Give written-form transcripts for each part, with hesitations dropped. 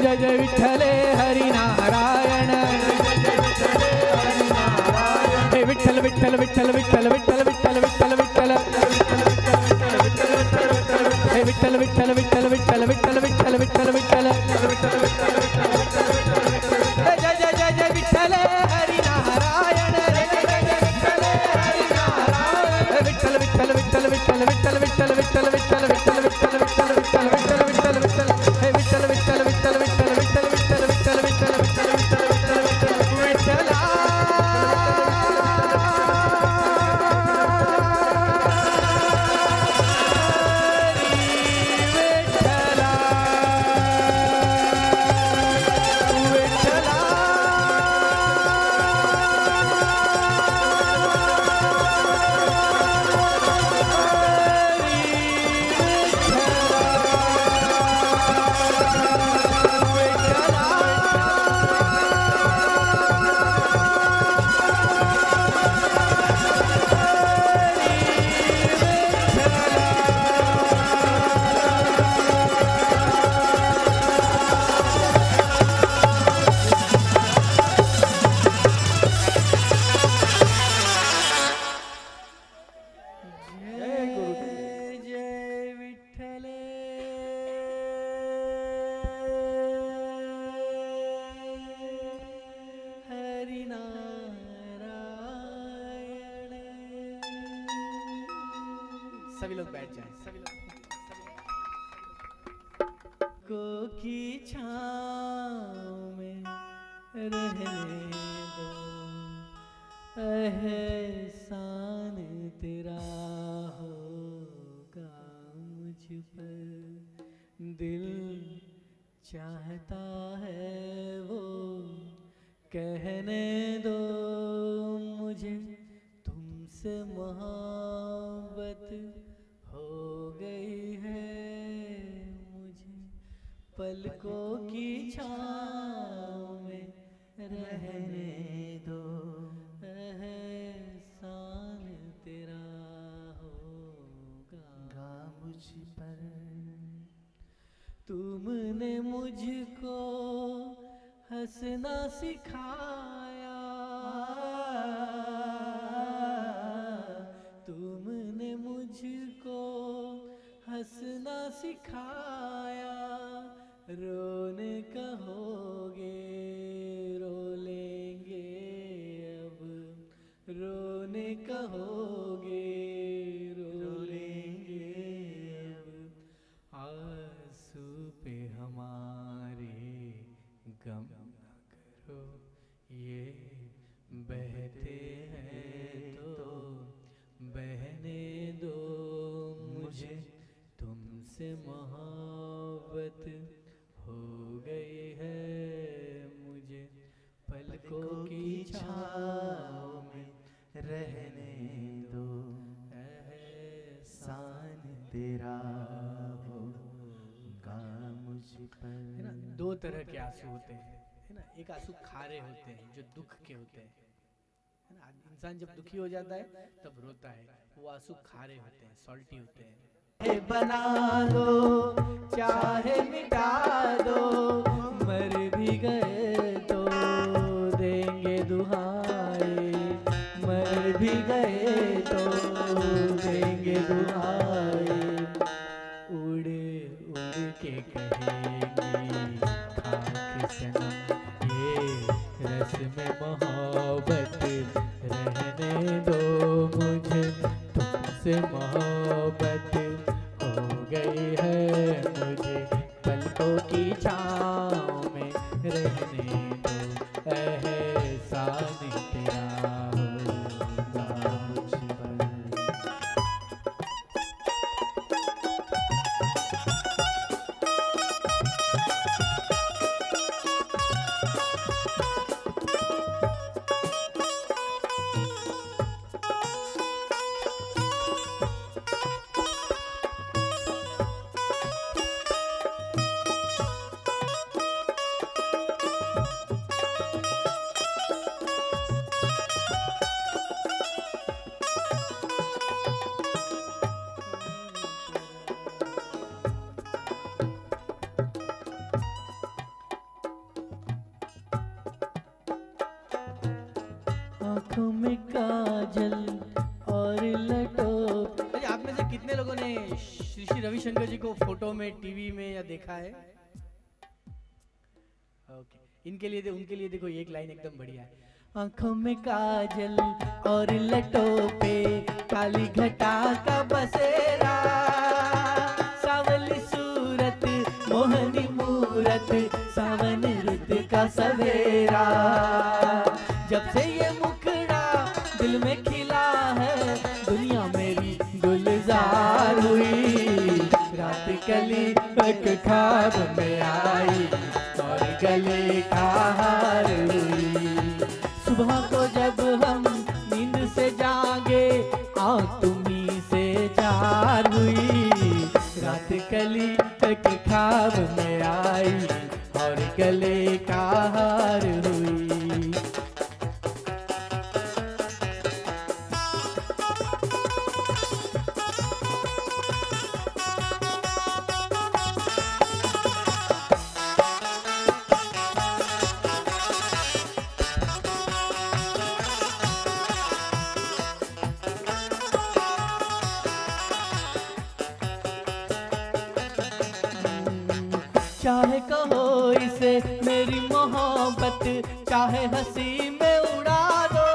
जय जय विठ्ठल हरि नारायण हे विठ्ठल विठ्ठल विठ्ठल विठ्ठल विठ्ठल विठ्ठल विठ्ठल विठ्ठल हे विठ्ठल विठ्ठल विठ्ठल विठ्ठल विठ्ठल विठ्ठल विठ्ठल विठ्ठल जय जय जय जय विठ्ठल हरि नारायण विठ्ठल विठ्ठल विठ्ठल विठ्ठल विठ्ठल विठ्ठल विठ्ठल विठ्ठल विठ्ठल विठ्ठल विठ्ठल विठ्ठल विठ्ठल विठ्ठल विठ्ठल हे विठ्ठल विठ्ठल विठ्ठल विठ्ठल विठ्ठल विठ्ठल विठ्ठल विठ्ठल विठ्ठल विठ्ठल विठ्ठल सभी लोग बैठ जाएं, सभी लोग को की छाँव में रहने दो, एहसान तेरा होगा मुझ पर, दिल चाहता है वो कहने दो मुझे, तुमसे मोहब्बत हो गई है मुझे, पलकों की छाँव में रहने दो, एहसान तेरा होगा मुझ पर। तुमने मुझको हंसना सिखाया, तुमने मुझको हंसना सिखाया, रोने कहोगे रो लेंगे अब, रोने कहोगे रो लेंगे अब, आंसू पे हमारे गम न करो, ये बहते हैं तो बहने दो मुझे, तुमसे मोहब्बत हो गई है मुझे, पलकों की छाँव में रहने दो, एहसान तेरा होगा मुझ पर। है ना, दो तरह के आंसू होते हैं, है ना, एक आंसू खारे होते हैं जो दुख के होते हैं, है ना, इंसान जब दुखी हो जाता है तब रोता है, वो आंसू खारे होते हैं, सॉल्टी होते हैं। बना दो चाहे मिटा दो, मर भी गए तो देंगे दुहाई, मर भी गए तो देंगे दुहाई, उड़ उड़ के कहेंगे खाक सनम, ये रस में मोहब्बत रहने दो मुझे, तुमसे मोहब्बत हो गई है मुझे, पलकों की छाँव में रहने दो, एहसान तेरा होगा मुझ पर। आंखों में काजल और लटो। अच्छा, आप में से कितने लोगों ने श्री श्री रविशंकर जी को फोटो में, टीवी में या देखा है? ओके, उनके लिए देखो एक लाइन एकदम बढ़िया है। आंखों में काजल और लटों पे काली घटा का बसेरा, सावली सूरत मोहनी मूरत, सावन रुत का सवेरा। जब से ये मुखड़ा दिल में खिला है, दुनिया मेरी गुलजार हुई। रात कली एक ख्वाब में आई और गले का हार हुई। सुबह को जब हम नींद से जागे, आँख तुम्हीं से चार हुई। रात कली एक ख्वाब में आई और गले का हार हुई। चाहे कहो इसे मेरी मोहब्बत, चाहे हंसी में उड़ा दो।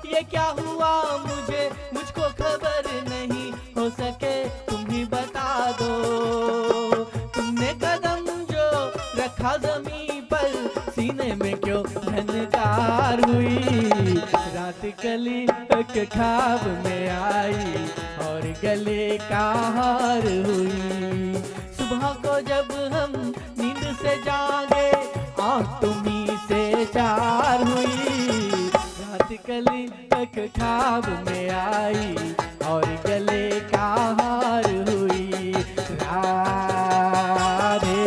ये क्या हुआ मुझको खबर नहीं, हो सके तुम ही बता दो। तुमने कदम जो रखा ज़मीं पर, सीने में क्यों झनकार हुई। रात कली एक ख्वाब में आई और गले का हार हुई। सुबह को जब हम नींद से जागे, आँख तुम्हीं से चार हुई। रात कली एक ख्वाब में आई और गले का हार हुई। राधे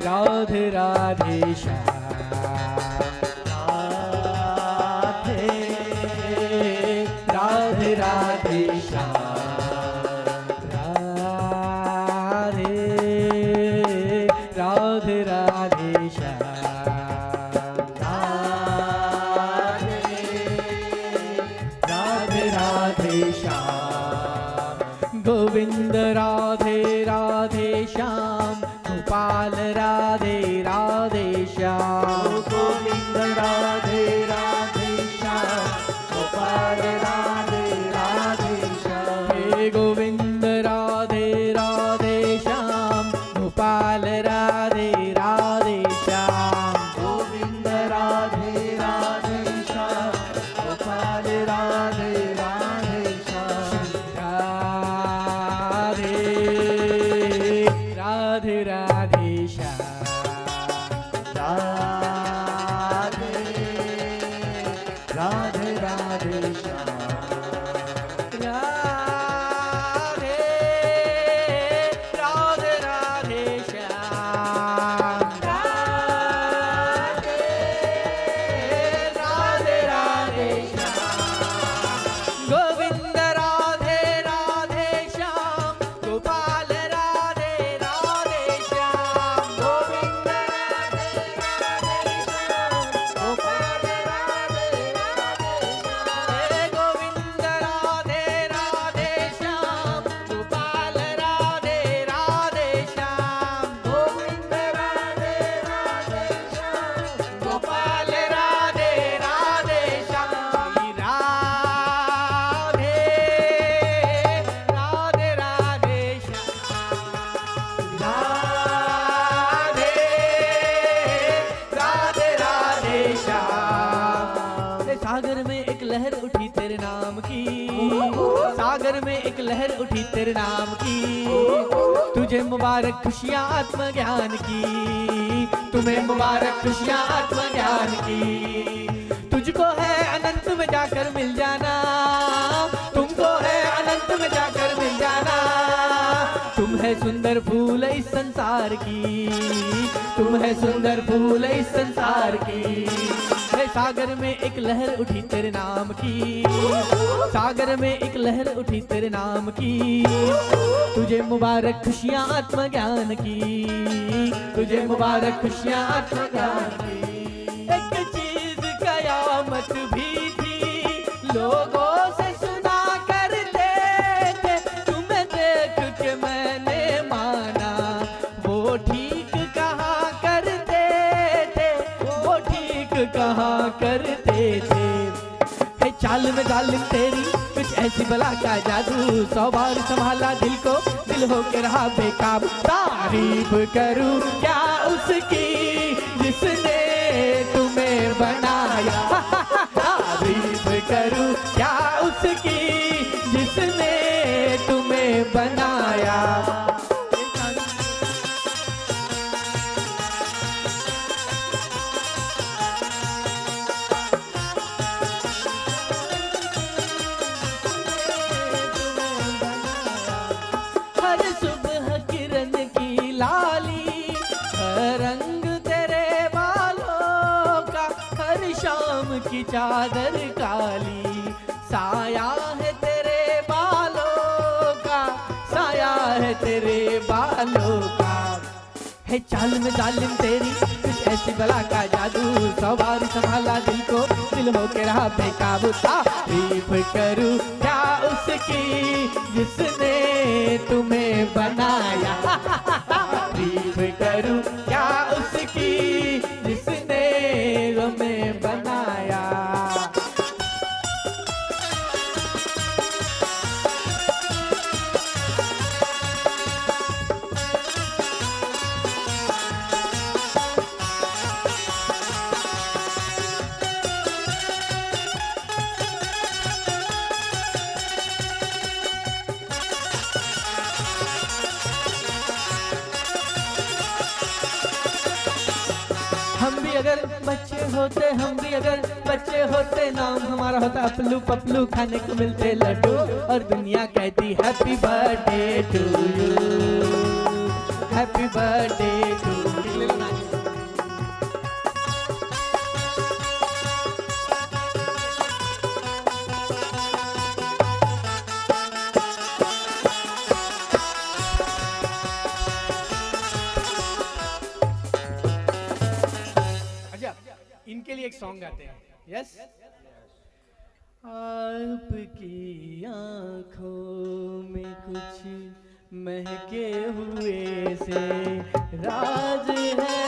राधे राधे श्याम, राधे राधे राधे श्याम, राधे राधे श्याम, राधे राधे श्याम। गोविंद राधे राधे श्याम, गोपाल राधे राधे श्याम। गोविंद राधे राधे श्याम, गोपाल राधे राधे श्याम। हे गोविंद राधे राधे श्याम, गोपाल राधे राधे श्याम। गोविंद राधे राधे श्याम, गोपाल राधे राधे श्याम। राधे राधे राधे श्याम, राधे राधे श्याम। सागर में एक लहर उठी तेरे नाम की, सागर में एक लहर उठी तेरे नाम की। तुझे मुबारक खुशियाँ आत्मज्ञान की, तुम्हें मुबारक खुशियाँ आत्मज्ञान की। तुझको है अनंत में जाकर मिल जाना, तुमको है अनंत में जाकर मिल जाना। तुम है सुंदर फूल इस संसार की, तुम है सुंदर फूल इस संसार की। सागर में एक लहर उठी तेरे नाम की, सागर में एक लहर उठी तेरे नाम की। तुझे मुबारक खुशियाँ आत्मज्ञान की, तुझे मुबारक खुशियाँ आत्मज्ञान की। एक चीज का याद कहावत भी थी, लोगों से सुना करते थे, तुम्हें देख के मैंने माना, वो ठीक कहा करते थे, वो ठीक कहा करते थे। है चाल में जालिम तेरी कुछ ऐसी बला का जादू, 100 बार संभाला दिल को, दिल हो के रहा बेकाबू। तारीफ करूं क्या उसकी जिसने तुम्हें बनाया, तारीफ करूं क्या उसकी जिसने तुम्हें बनाया। हर सुबह किरण की लाली, हर रंग तेरे बालों का, हर शाम की चादर काली, साया है तेरे बालों का, साया है तेरे बालों का। है चाल में जालिम तेरी कुछ ऐसी बला का जादू, 100 बार संभाला दिल को, दिल हो के रहा बेकाबू। तारीफ करूं क्या उसकी जिसने तुम्हें बनाया, तारीफ करूं क्या उसकी जिसने तुम्हें बनाया। हम भी अगर बच्चे होते, हम भी अगर बच्चे होते, नाम हमारा होता अपलू पपलू, खाने को मिलते लड्डू, और दुनिया कहती happy birthday to you, happy birthday to you. इनके लिए एक सॉन्ग गाते हैं। यस। आपकी आंखों में कुछ महके हुए से राज है,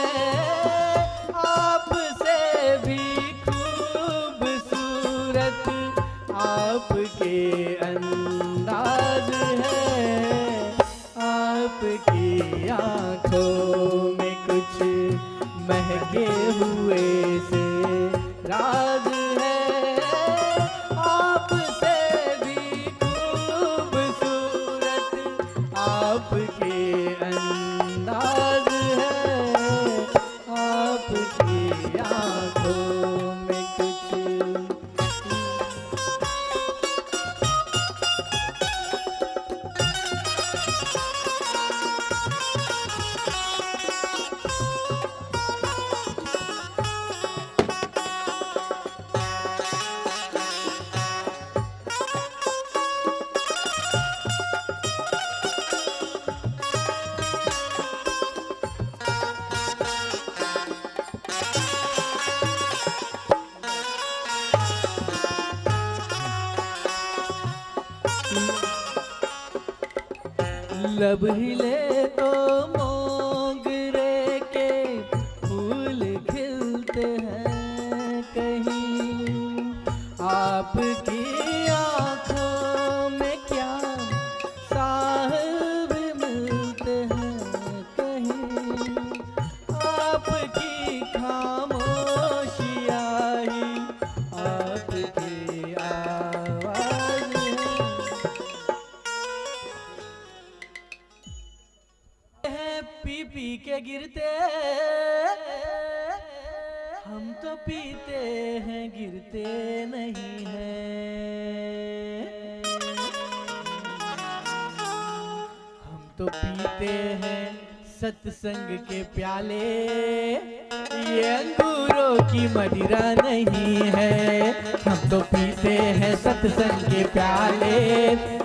आपसे भी खूबसूरत आपके अंदाज है, आपकी आंखों में कुछ महके हुए से राज है, आपसे भी खूबसूरत आपके अंदाज है, आपकी आंखों में कुछ। लब हिले तो मोगरे के फूल खिलते हैं कहीं, आपकी आंखों में क्या साहिब मिलते हैं कहीं, आपकी खामोशियाँ ही आपकी आवाज़ है। पी पी के गिरते, हम तो पीते हैं गिरते नहीं हैं, हम तो पीते हैं सत्संग के प्याले, ये अंगूरों की मदिरा नहीं है, हम तो पीते हैं सत्संग के प्याले,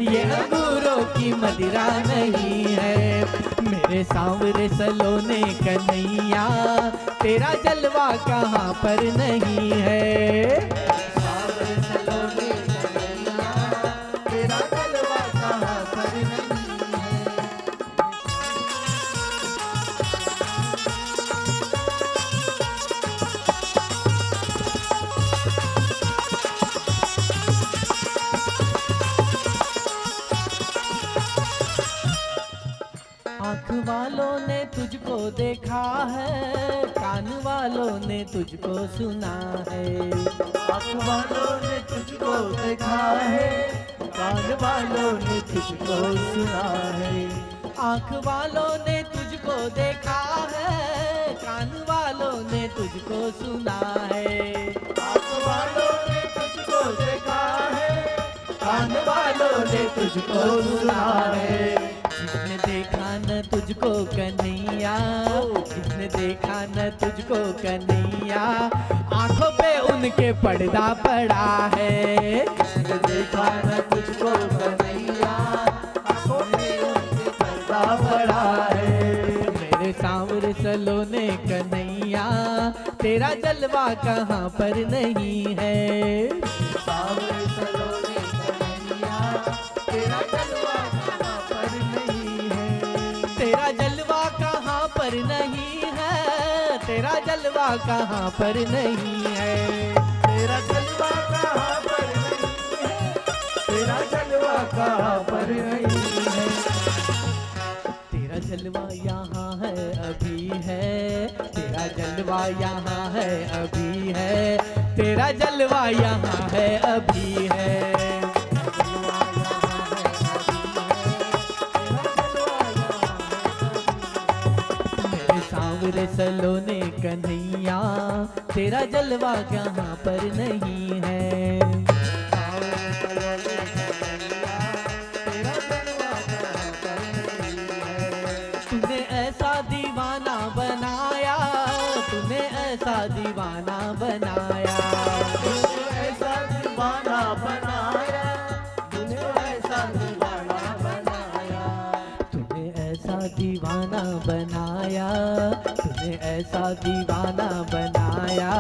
ये अंगूरों की मदिरा नहीं है। मेरे सांवरे सलोने कन्हैया, तेरा जलवा कहाँ पर नहीं है। तुझको देखा है, कान वालों ने तुझको सुना है। आँख वालों ने तुझको देखा है, कान वालों ने तुझको सुना है। आँख वालों ने तुझको देखा है, कान वालों ने तुझको सुना है। आँख वालों ने तुझको देखा है, कान वालों ने तुझको सुना है। जिसने देखा न तुझको कन्हैया, जिसने देखा न तुझको कन्हैया, आंखों पे उनके पर्दा पड़ा है। जिसने देखा न तुझको कन्हैया, आँखों पे उनके पर्दा पड़ा है। मेरे सांवरे सलोने कन्हैया, तेरा जलवा कहाँ पर नहीं है। सांवरे सलोने कन्हैया, तेरा जलवा कहाँ पर नहीं है। तेरा जलवा कहाँ पर नहीं है, तेरा जलवा कहाँ पर नहीं है। तेरा जलवा कहाँ पर नहीं है, तेरा जलवा कहाँ पर नहीं है। तेरा जलवा यहाँ है अभी है, तेरा जलवा यहाँ है अभी है, तेरा जलवा यहाँ है अभी है। मेरे सांवरे सलोने कन्हैया, तेरा जलवा यहाँ पर नहीं है। तूने ऐसा दीवाना बनाया, तूने ऐसा दीवाना बनाया, ऐसा दीवाना बनाया, तुझे ऐसा दीवाना बनाया। तूने ऐसा दीवाना बनाया, तूने ऐसा दीवाना बनाया,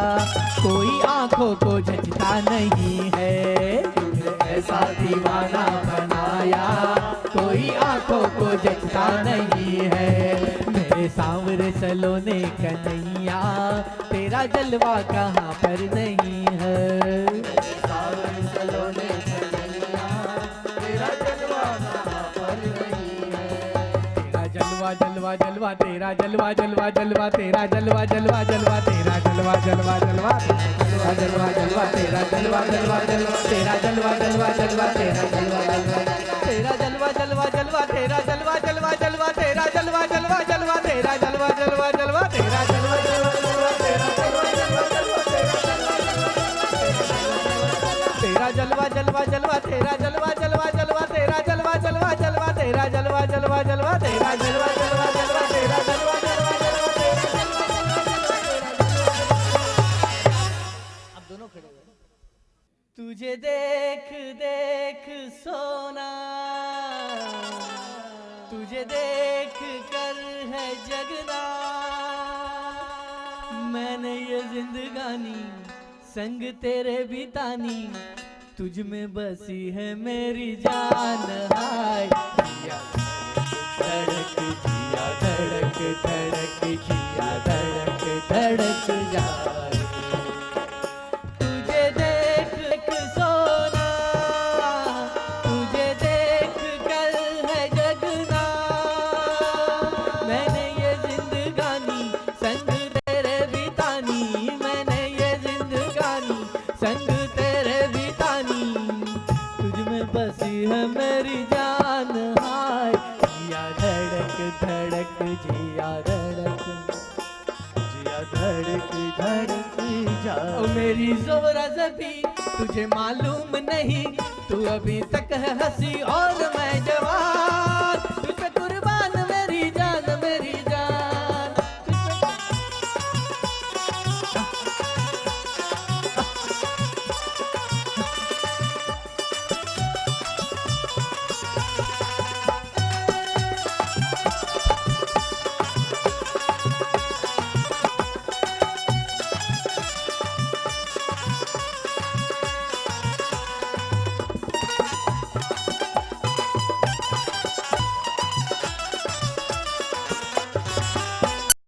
कोई आंखों को झचता नहीं है। तूने ऐसा दीवाना बनाया, कोई आंखों को झचता नहीं है। मेरे सांवरे सलोने कन्हैया, तेरा जलवा कहाँ पर नहीं है। सांवरे सलोने कन्हैया, तेरा जलवा कहाँ पर नहीं है। तेरा जलवा जलवा जलवा, तेरा जलवा जलवा जलवा, तेरा जलवा जलवा जलवा, तेरा जलवा जलवा जलवा, तेरा जलवा जलवा, तेरा जलवा जलवा जलवा, तेरा जलवा जलवा जलवा, तेरा जलवा जलवा, तेरा जलवा जलवा जलवा, तेरा जलवा जलवा जलवा, तेरा जलवा जलवा जलवा, तेरा जलवा जलवा जलवा, तेरा जलवा जलवा जलवा, तेरा जलवा जलवा जलवा, तेरा जलवा जलवा जलवा, तेरा जलवा जलवा जलवा, तेरा जलवा जलवा जलवा, तेरा जलवा जलवा जलवा, तेरा जलवा जलवा जलवा, तेरा जलवा जलवा जलवा। अब दोनों खड़े हुए। तुझे देख देख सोना, तुझे देख कर है जगना, मैंने ये जिंदगानी संग तेरे बितानी, तुझ में बसी है मेरी जान। हाय जिया धड़क, जिया धड़क धड़क, जिया धड़क धड़क जा। तुझे देख सोना, तुझे देख कर है जगना, मैंने ये जिंदगानी संग तेरे बितानी, मैंने ये जिंदगानी संग तेरे बितानी, तुझ में बसी है मेरी जान। हाय जिया धड़क धड़क, जिया धड़क, जिया धड़क धड़क जा। ओ मेरी ज़ोरा ज़बी तुझे मालूम नहीं, तू अभी तक है हंसी और मैं जवान।